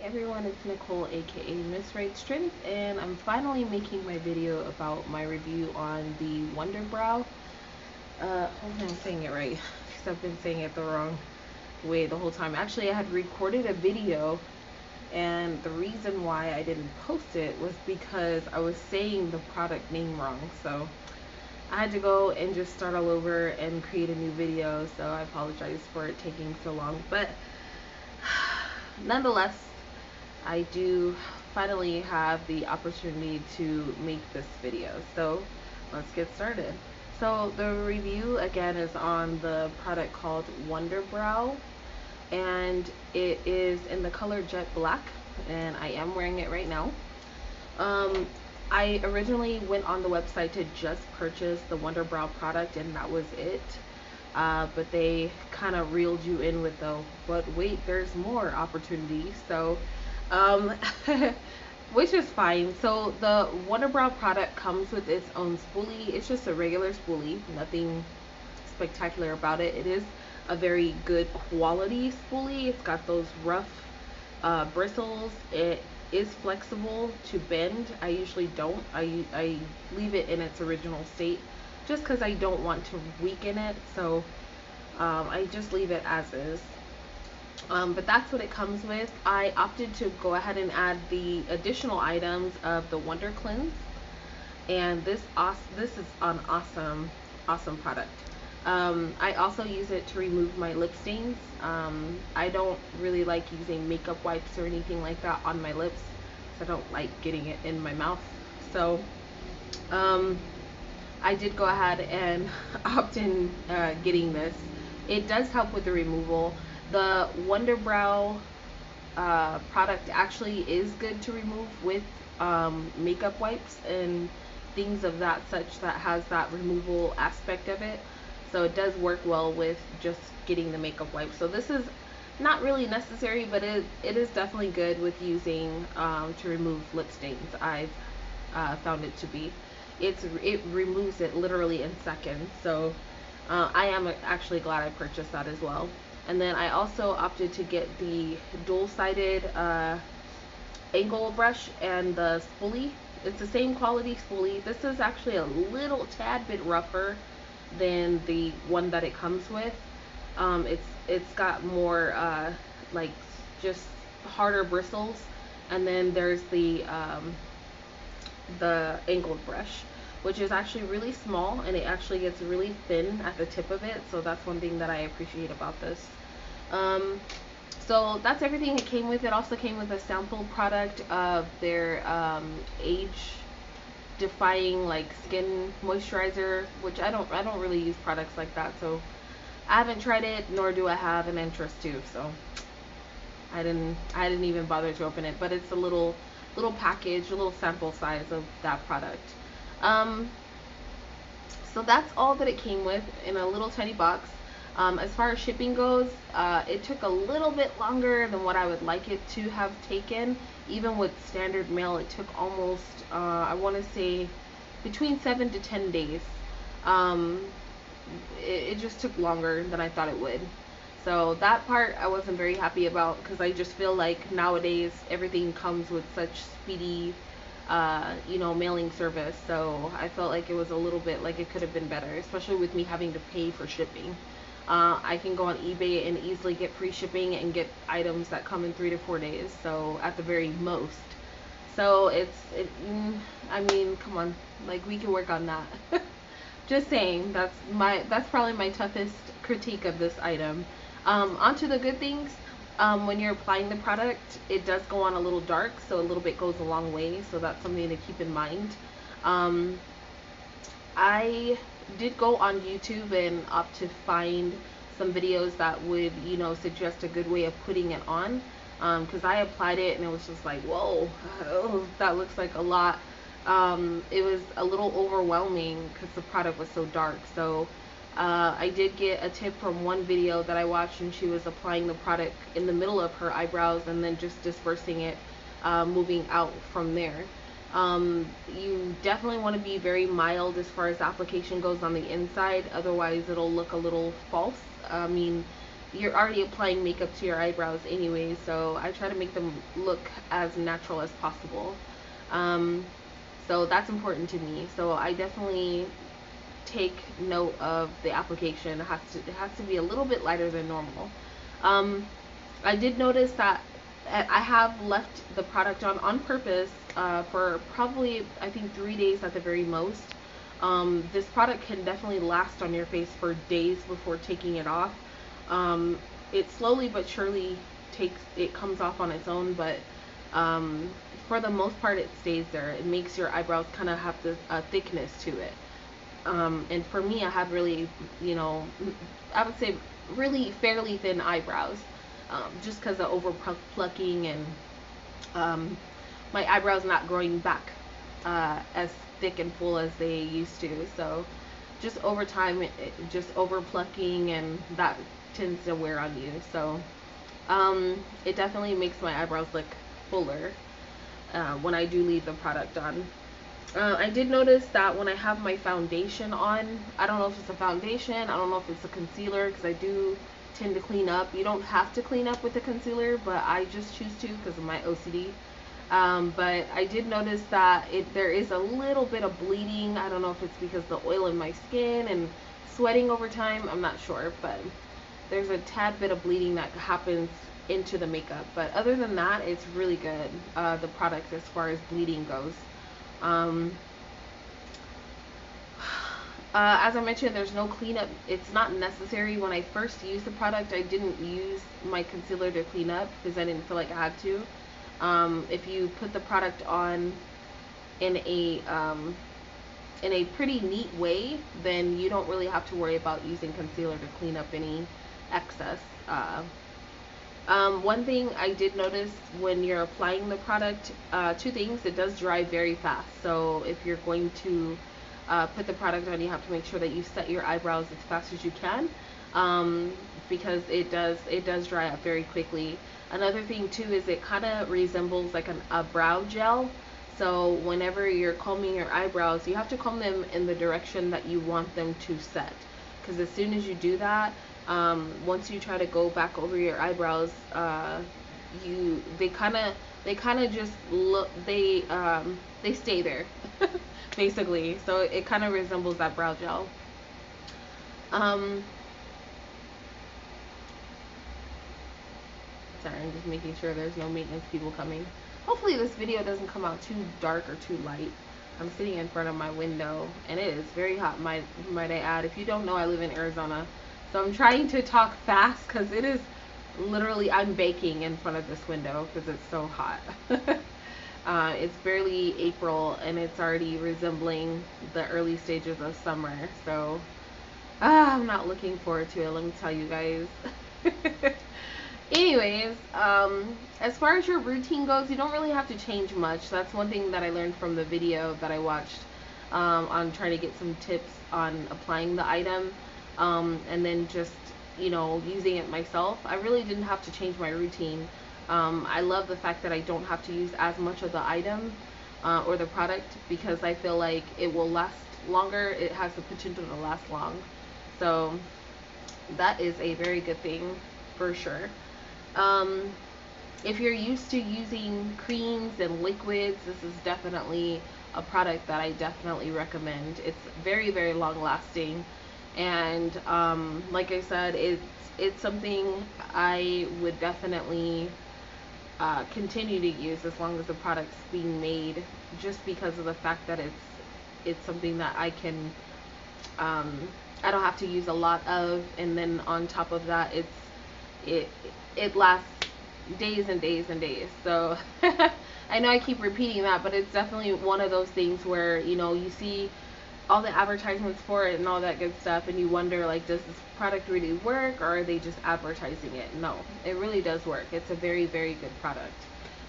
everyone, it's Nicole aka Miss Right Strength, and I'm finally making my video about my review on the Wunderbrow. Hopefully I'm saying it right because I've been saying it the wrong way the whole time. Actually, I had recorded a video, and the reason why I didn't post it was because I was saying the product name wrong. So I had to go and just start all over and create a new video, so I apologize for it taking so long. But nonetheless, I do finally have the opportunity to make this video. So let's get started. So the review again is on the product called Wunderbrow, and it is in the color jet black, and I am wearing it right now. I originally went on the website to just purchase the Wunderbrow product, and that was it. But they kind of reeled you in with the, but wait, there's more opportunities. So, um, which is fine. So the Wunderbrow product comes with its own spoolie. It's just a regular spoolie, nothing spectacular about it. It is a very good quality spoolie. It's got those rough bristles. It is flexible to bend. I usually don't. I leave it in its original state just because I don't want to weaken it. So I just leave it as is. But that's what it comes with. I opted to go ahead and add the additional items of the Wonder Cleanse, and this is an awesome product. I also use it to remove my lip stains. I don't really like using makeup wipes or anything like that on my lips, so I don't like getting it in my mouth. So I did go ahead and opt in getting this. It does help with the removal. The Wunderbrow product actually is good to remove with makeup wipes and things of that such that has that removal aspect of it. So it does work well with just getting the makeup wipe. So this is not really necessary, but it is definitely good with using to remove lip stains. I've found it to be. It removes it literally in seconds. So I am actually glad I purchased that as well. And then I also opted to get the dual-sided angle brush and the spoolie. It's the same quality spoolie. This is actually a little tad bit rougher than the one that it comes with. It's got more like just harder bristles, and then there's the angled brush, which is actually really small, and it actually gets really thin at the tip of it. So that's one thing that I appreciate about this. So that's everything it came with. It also came with a sample product of their age defying like skin moisturizer, which I don't really use products like that, so I haven't tried it, nor do I have an interest to. So I didn't even bother to open it, but it's a little package, a little sample size of that product. So that's all that it came with in a little tiny box. As far as shipping goes, it took a little bit longer than what I would like it to have taken. Even with standard mail, it took almost, I want to say, between 7 to 10 days. It just took longer than I thought it would. So that part I wasn't very happy about, because I just feel like nowadays everything comes with such speedy mailing service. So I felt like it was a little bit like it could have been better, especially with me having to pay for shipping. I can go on eBay and easily get free shipping and get items that come in 3 to 4 days, so at the very most. So I mean, come on, like, we can work on that. Just saying, that's probably my toughest critique of this item. Onto the good things. When you're applying the product, it does go on a little dark, so a little bit goes a long way, so that's something to keep in mind. I did go on YouTube and opt to find some videos that would, suggest a good way of putting it on, because I applied it and it was just like, whoa, that looks like a lot. It was a little overwhelming because the product was so dark. So I did get a tip from one video that I watched, and she was applying the product in the middle of her eyebrows and then just dispersing it, moving out from there. You definitely want to be very mild as far as application goes on the inside, otherwise it'll look a little false. I mean, you're already applying makeup to your eyebrows anyway, so I try to make them look as natural as possible. Um, so that's important to me. So I definitely take note of the application. It has to be a little bit lighter than normal. Um, I did notice that I have left the product on purpose for probably, I think, 3 days at the very most. This product can definitely last on your face for days before taking it off. It slowly but surely comes off on its own, but um, for the most part it stays there. It makes your eyebrows kind of have this thickness to it. And for me, I have really, I would say really fairly thin eyebrows, just because of over plucking and um, my eyebrows not growing back as thick and full as they used to. So just over time, just over plucking, and that tends to wear on you. So it definitely makes my eyebrows look fuller when I do leave the product on. I did notice that when I have my foundation on, I don't know if it's a foundation, I don't know if it's a concealer, because I do tend to clean up. You don't have to clean up with the concealer, but I just choose to because of my OCD. But I did notice that there is a little bit of bleeding. I don't know if it's because the oil in my skin and sweating over time, I'm not sure, but there's a tad bit of bleeding that happens into the makeup. But other than that, it's really good, the product, as far as bleeding goes. Um, as I mentioned, there's no cleanup. It's not necessary. When I first used the product, I didn't use my concealer to clean up because I didn't feel like I had to. If you put the product on in a pretty neat way, then you don't really have to worry about using concealer to clean up any excess. One thing I did notice when you're applying the product, two things: it does dry very fast. So if you're going to put the product on, you have to make sure that you set your eyebrows as fast as you can, because it does dry up very quickly. Another thing too is it kind of resembles like a brow gel. So whenever you're combing your eyebrows, you have to comb them in the direction that you want them to set, because as soon as you do that, once you try to go back over your eyebrows, they kind of just look, they stay there basically. So it kind of resembles that brow gel. Sorry, I'm just making sure there's no maintenance people coming. Hopefully this video doesn't come out too dark or too light. I'm sitting in front of my window and it is very hot, might I add. If you don't know, I live in Arizona. So I'm trying to talk fast because it is literally, I'm baking in front of this window because it's so hot. It's barely April and it's already resembling the early stages of summer. So I'm not looking forward to it, let me tell you guys. Anyways, as far as your routine goes, you don't really have to change much. That's one thing that I learned from the video that I watched on trying to get some tips on applying the item, and then just, using it myself. I really didn't have to change my routine. I love the fact that I don't have to use as much of the item or the product, because I feel like it will last longer. It has the potential to last long. So that is a very good thing for sure. If you're used to using creams and liquids, this is definitely a product that I definitely recommend. It's very, very long lasting, and like I said, it's something I would definitely continue to use as long as the product's being made, just because of the fact that it's something that I can I don't have to use a lot of, and then on top of that, it lasts days and days and days. So I know I keep repeating that, but it's definitely one of those things where you see all the advertisements for it and all that good stuff, and you wonder, like, does this product really work, or are they just advertising it? No, it really does work. It's a very, very good product.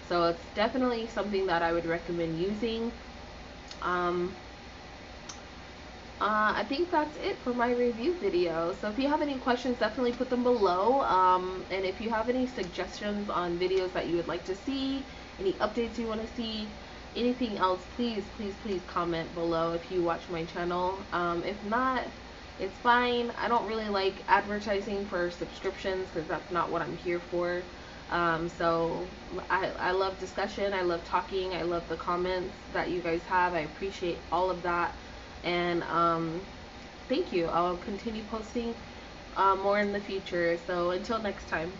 So it's definitely something that I would recommend using. I think that's it for my review video. So if you have any questions, definitely put them below. And if you have any suggestions on videos that you would like to see, any updates you want to see, anything else, please, please, please comment below if you watch my channel. If not, It's fine. I don't really like advertising for subscriptions because that's not what I'm here for. So I love discussion. I love talking. I love the comments that you guys have. I appreciate all of that. And thank you. I'll continue posting more in the future. So until next time.